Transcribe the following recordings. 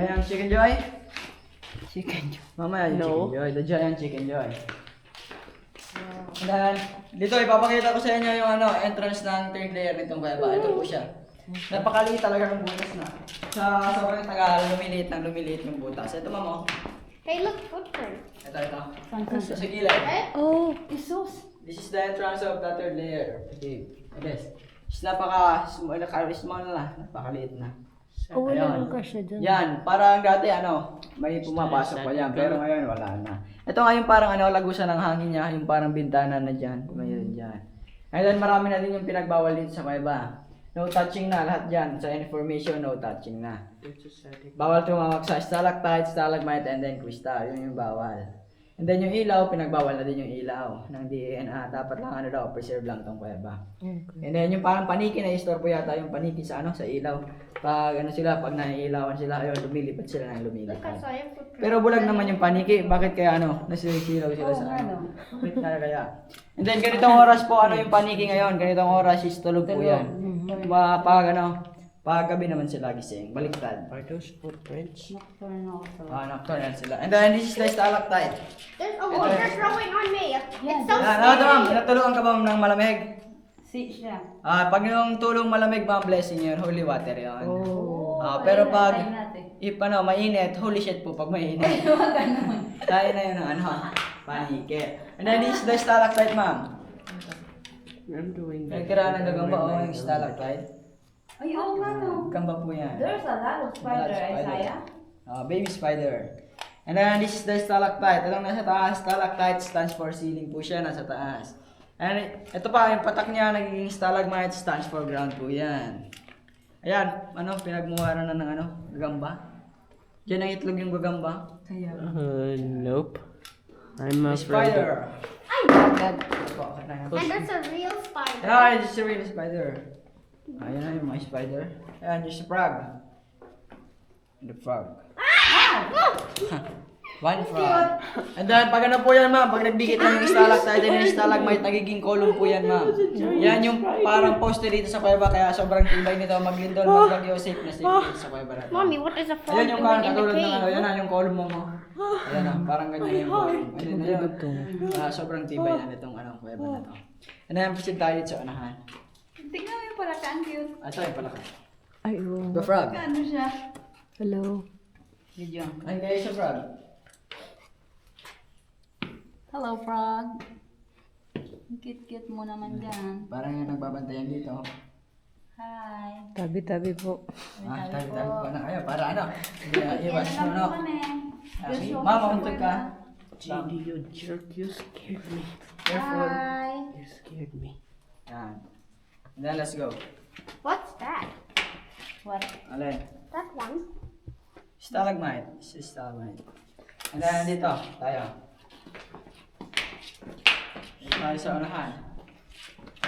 Ayan, Chicken Joy. Chicken joy. Mamaya yung No. Chicken Joy. The Giant Chicken Joy. And dito ipapakita ko sa inyo yung entrance ng third layer nitong kuweba. Ito po siya. Napakaliit talaga ng butas na. Sa sobrang tagal, lumiliit ng butas. Ito mamo. Hey, look, footprint. Ito. Saan? Sa gilid. Oh, Jesus. This is the entrance of the third layer. Okay. Yes. Is napaka-small na. Napakaliit na. Oh, Ayan. wala ka siya dyan. Yan, parang dati may pumapasok pa yan, pero ngayon wala na. Ito nga yung parang lagusan ng hangin niya, yung parang bintana na dyan, mayroon dyan. And then marami na din yung pinagbawal dito sa kuweba. No touching na, lahat dyan. Sa information, no touching na. Bawal tumawag sa stalactite, stalagmite, and then crystal. Yun yung bawal. And then yung ilaw, pinagbawal na din yung ilaw ng DNA. Dapat lang preserve lang tong kuweba. Okay. And then yung parang paniki na i-store po yata yung paniki sa sa ilaw. Pag pag naiilawan sila, ayun, lumilipad sila ng Look, I lumilipad. saw your footprint. Pero bulag naman yung paniki. Bakit kaya nasisilaw sila sa Bakit na kaya? And then ganitong oras po, yung paniki ngayon. Ganitong oras is tulog po yan. Pag gabi naman sila gising. Baliktad. Are those footprints? Nocturnal sila. And then this is the stalactite. There's a water flowing on me. It's so Ito scary. ma'am, natulungan ka ba ng malamig? Siya. Pag yung tulong malamig, mga blessing yun, holy water yun. Pero pag mainit, holy shit po pag mainit. Tayo na yun ng panike. And then this is the stalactite, ma'am. I'm doing that. Nagkira ng gagamba yung stalactite. Ay, oo nga no. Gamba po yan. There's a lot of spider, Isaiah. Baby spider. And then this is the stalactite. Itong nasa taas, stalactite stands for ceiling po siya, nasa taas. And ito pa, yung patak niya, nagiging stalagmite stands for ground po yan. Ayan, pinagmuharan na ng gagamba. Diyan ang itlog yung gagamba. Kaya. Nope. I'm The afraid. spider. And that's a real spider. Yeah, it's a real spider. Ayan na yung mga spider. Ayan, there's a frog. The frog. One frog. And then, pag po yan, ma'am, pag nagdikit na yung stalactite and yung stalagmite, nagiging column po yan, ma'am. Yan yung parang poste dito sa kuweba, kaya sobrang tibay nito. Maglindol, magbagyo, safe na dito sa kuweba natin. Mommy, what is a frog Ayan yung doing in the katulad ng cave? yan yung column mo. Ayan na, parang ganyan yung column. Ayan na yun. Sobrang tibay na nitong kuweba na to. And then, proceed tayo dito sa unahan. Tingnan mo yung palakan, cute. Ito yung palaka. Ay, oo. The frog. Ano siya? Hello. Video. Ay, guys, sa frog. Hello, frog. Cute-cute mo naman dyan. Parang yung nagbabantayan dito. Hi. Tabi-tabi po. Tabi-tabi pa na kayo. Para iwas mo, no? Mama, untog ka. JD, you jerk. You scared me. Careful. Hi. You scared me. Yan. And then, let's go. What's that? What? Alin? That one. Stalagmite. This is stalagmite. And then, dito. Tayo. Dito tayo sa unahan.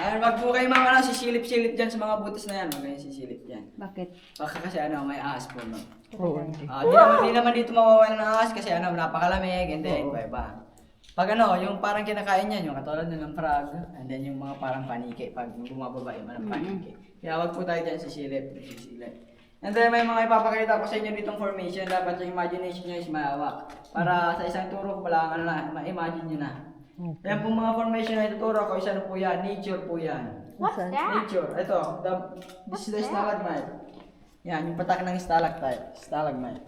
Ayan, wag po kayo mga sisilip-silip dyan sa mga butas na yan. Wag kayong sisilip dyan. Bakit? Baka kasi may ahas po, no? Oh, Di naman dito mawawala ng ahas kasi napakalamig and then iba. Pag yung parang kinakain niyan, yung katulad ng frog, and then yung mga parang paniki, pag bumababa yung mga paniki. Kaya wag po tayo dyan sisilip. And then may mga ipapakita ko sa inyo ditong formation, dapat yung imagination nyo is mahawak. Para sa isang turo ko pala, ma-imagine nyo na. Yan pong mga formation na ituturo ko, isa po yan, nature po yan. What's that? Nature, ito, this is the stalagmite. Yan, yung patak ng stalagmite.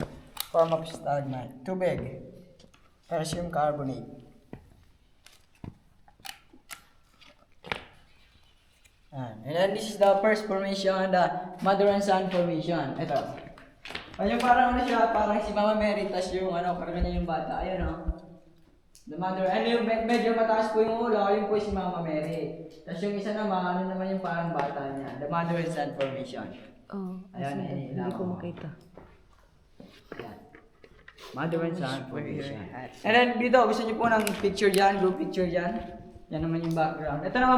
Form of stalagmite. Tubig. Calcium carbonate. And then this is the first formation, the mother and son formation. Ito. Yung parang siya, parang si Mama Mary, tas yung karga niya yung bata. Ayun The mother, yung medyo mataas po yung ulo, yun po si Mama Mary. Tas yung isa naman, yung parang bata niya. The mother and son formation. Oh, Ayan, hindi ko makita. Ayan. Mother and son formation. And then dito, gusto niyo po ng picture dyan, group picture dyan. Yan naman yung background. Ito naman